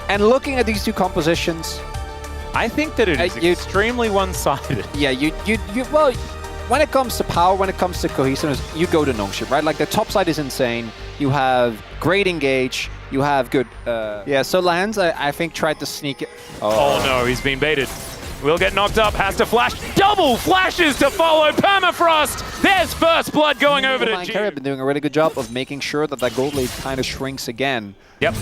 And looking at these two compositions, I think that it is extremely one-sided. Yeah, well, when it comes to power, when it comes to cohesiveness, you go to Nongshim, right? Like the top side is insane. You have great engage. You have good. Yeah, so Lands, I think, tried to sneak it. Oh no, he's been baited. Will get knocked up, has to flash. Double flashes to follow. Permafrost. There's first blood going over to G. Have been doing a really good job of making sure that that gold lead kind of shrinks again. Yep.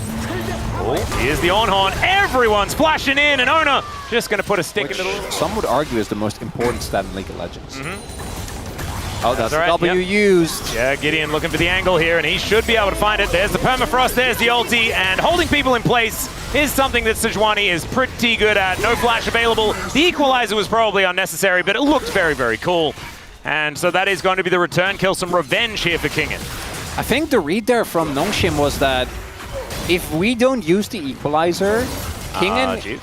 Oh, here's the on-horn. Everyone's flashing in, and Ona just going to put a stick into the... Some would argue is the most important stat in League of Legends. Mm-hmm. Oh, that's right. W used. Yeah, Gideon looking for the angle here, and he should be able to find it. There's the permafrost, there's the ulti, and holding people in place is something that Sejuani is pretty good at. No flash available. The equalizer was probably unnecessary, but it looked very, very cool. And so that is going to be the return kill. Some revenge here for Kingen. I think the read there from Nongshim was that if we don't use the equalizer, Kingen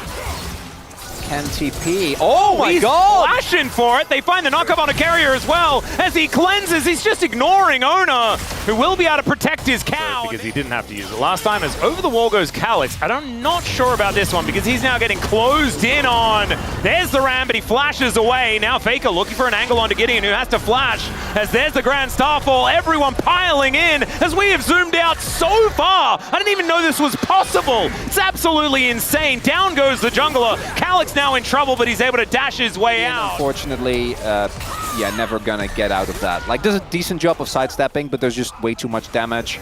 can TP. Oh my god! Flashing for it. They find the knockup on a carrier as well. As he cleanses, he's just ignoring Ona, who will be able to protect his cow. Because he didn't have to use it last time. As over the wall goes Calix. I'm not sure about this one because he's now getting closed in on. There's the Ram, but he flashes away. Now Faker looking for an angle onto Gideon, who has to flash. As there's the Grand Starfall. Everyone piling in as we have zoomed out so far. I didn't even know this was possible. It's absolutely insane. Down goes the jungler. Calix now in trouble, but he's able to dash his way out. Unfortunately, yeah, never gonna get out of that. Like, does a decent job of sidestepping, but there's just way too much damage.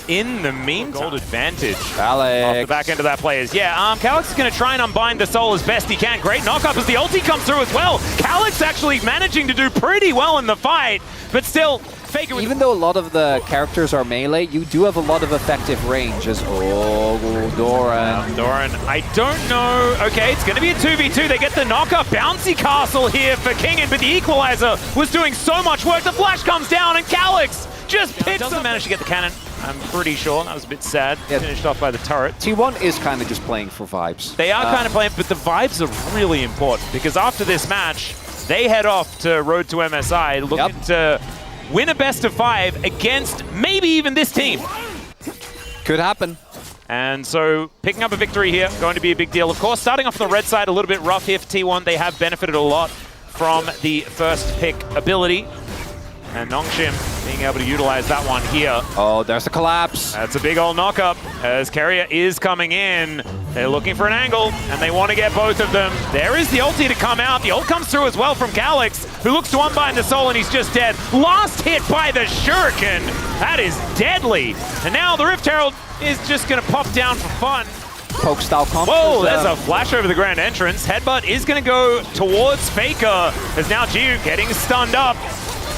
In the meantime, gold advantage. Calix. Off the back end of that players. Yeah, Calix is going to try and unbind the soul as best he can. Great knockup as the ulti comes through as well. Calix actually managing to do pretty well in the fight, but still, Faker. Even though a lot of the characters are melee, you do have a lot of effective range. As Doran. Doran, I don't know. Okay, it's going to be a 2v2. They get the knockup. Bouncy castle here for Kingen, but the equalizer was doing so much work. The flash comes down, and Calix just picks up. Doesn't manage to get the cannon. I'm pretty sure. That was a bit sad. Yeah. Finished off by the turret. T1 is kind of just playing for vibes. They are kind of playing, but the vibes are really important because after this match, they head off to Road to MSI looking to win a best of 5 against maybe even this team. Could happen. And so picking up a victory here, going to be a big deal. Of course, starting off on the red side, a little bit rough here for T1. They have benefited a lot from the first pick ability. And Nongshim being able to utilize that one here. Oh, there's the collapse. That's a big old knockup as Carrier is coming in. They're looking for an angle, and they want to get both of them. There is the ulti to come out. The ult comes through as well from Calix, who looks to unbind the soul, and he's just dead. Last hit by the Shuriken. That is deadly. And now the Rift Herald is just going to pop down for fun. Poke style comp. Whoa, there's a flash over the grand entrance. Headbutt is going to go towards Faker, as now Jiu getting stunned up.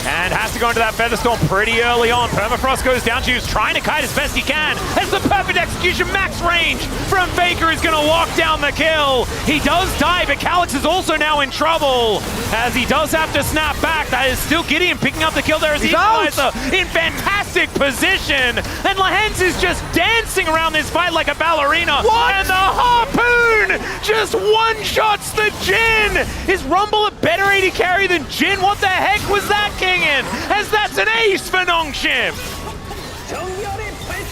And has to go into that Featherstorm pretty early on. Permafrost goes down. Jiu's trying to kite as best he can. As the perfect execution, max range from Faker is going to lock down the kill. He does die, but Calix is also now in trouble as he does have to snap back. That is still Gideon picking up the kill there as he is in fantastic position. And Lahens is just dancing around this fight like a ballerina. What? And the harpoon just one-shots the Jhin. Is Rumble a better AD carry than Jhin? What the heck was that, Kingen? As that's an ace for Nongshim.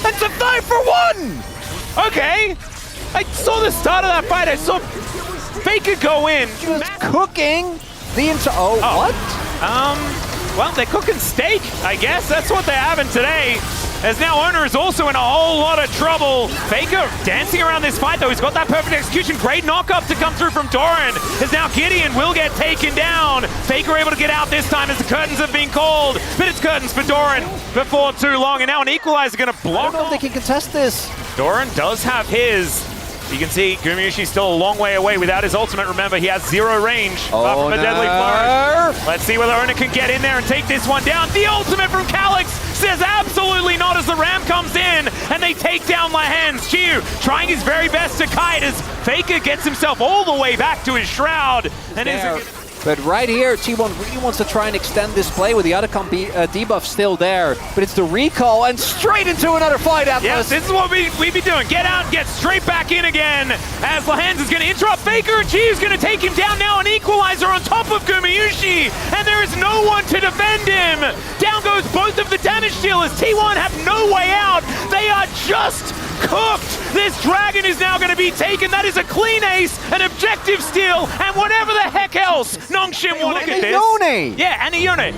That's a 5-for-1. Okay. I saw the start of that fight. I saw Faker go in. Just cooking the what? Well, they're cooking steak, I guess. That's what they're having today. As now Owner is also in a whole lot of trouble. Faker dancing around this fight, though. He's got that perfect execution. Great knockup to come through from Doran. As now Gideon will get taken down. Faker able to get out this time as the curtains have been called. But it's curtains for Doran before too long. And now an equalizer going to block. I don't know if they can contest this. Doran does have his. You can see Gumayushi's still a long way away without his ultimate. Remember, he has 0 range. Apart from a deadly flourish. Let's see whether Ona can get in there and take this one down. The ultimate from Calix says absolutely not as the Ram comes in and they take down Lahens. Jiu trying his very best to kite as Faker gets himself all the way back to his shroud. And but right here, T1 really wants to try and extend this play with the other debuff still there. But it's the recall and straight into another fight Atlas. Yes, this is what we'd be doing. Get out, get straight back in again. As Lahens is going to interrupt Faker. Jiu's going to take him down now. An equalizer on top of Gumayushi. And there is no one to defend him. Down goes both of the damage dealers. T1 have no way out. They are just cooked. This dragon is now going to be taken. That is a clean ace, an objective steal, and whatever the heck else Nongshim want to get this. Yone. Yeah, and a unit.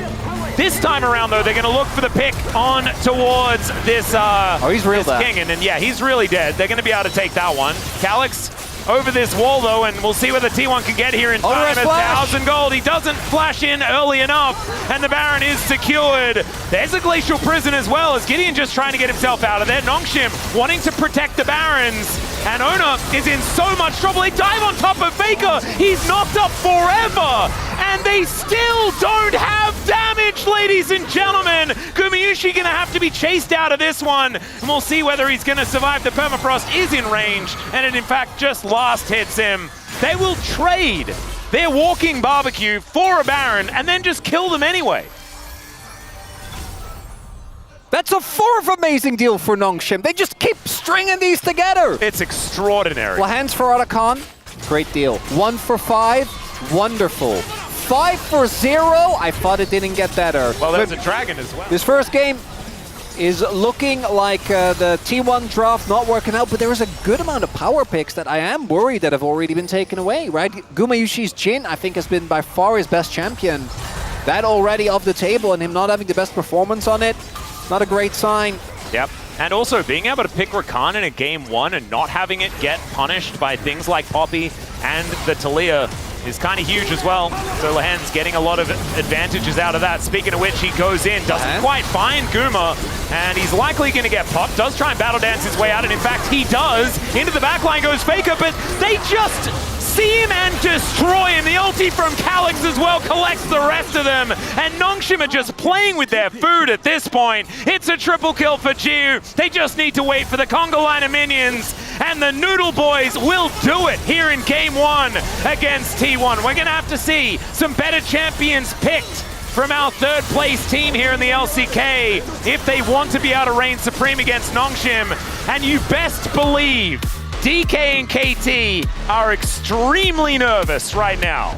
This time around, though, they're going to look for the pick on towards this, he's real dead. king, and yeah, he's really dead. They're going to be able to take that one. Calyx over this wall, though, and we'll see whether T1 can get here in time. 1,000 gold. He doesn't flash in early enough, and the Baron is secured. There's a Glacial Prison as well, as Gideon just trying to get himself out of there. Nongshim wanting to protect the Barons, and Ona is in so much trouble. They dive on top of Faker. He's knocked up forever, and they still don't have damage, ladies and gentlemen. Gumayushi gonna have to be chased out of this one, and we'll see whether he's gonna survive. The permafrost is in range, and it in fact just last hits him. They will trade their walking barbecue for a Baron and then just kill them anyway. That's a fourth amazing deal for Nongshim. They just keep stringing these together. It's extraordinary. Well, hands for Otacon, great deal. 1 for 5, wonderful. 5 for 0, I thought it didn't get better. Well, there's a dragon as well. This first game is looking like the T1 draft not working out, but there is a good amount of power picks that I am worried that have already been taken away, right? Gumayushi's Jhin, I think, has been by far his best champion. That already off the table, and him not having the best performance on it, not a great sign. Yep. And also being able to pick Rakan in a game 1 and not having it get punished by things like Poppy and the Taliyah is kind of huge as well. So Lahan's getting a lot of advantages out of that. Speaking of which, he goes in, doesn't quite find Guma, and he's likely going to get popped. Does try and battle dance his way out, and in fact he does. Into the backline goes Faker, but they just see him and destroy him. The ulti from Calyx as well collects the rest of them, and Nongshim are just playing with their food at this point. It's a triple kill for Jiu. They just need to wait for the Conga line of minions, and the Noodle Boys will do it here in game 1 against T1. We're gonna have to see some better champions picked from our third place team here in the LCK if they want to be able to reign supreme against Nongshim. And you best believe DK and KT are extremely nervous right now.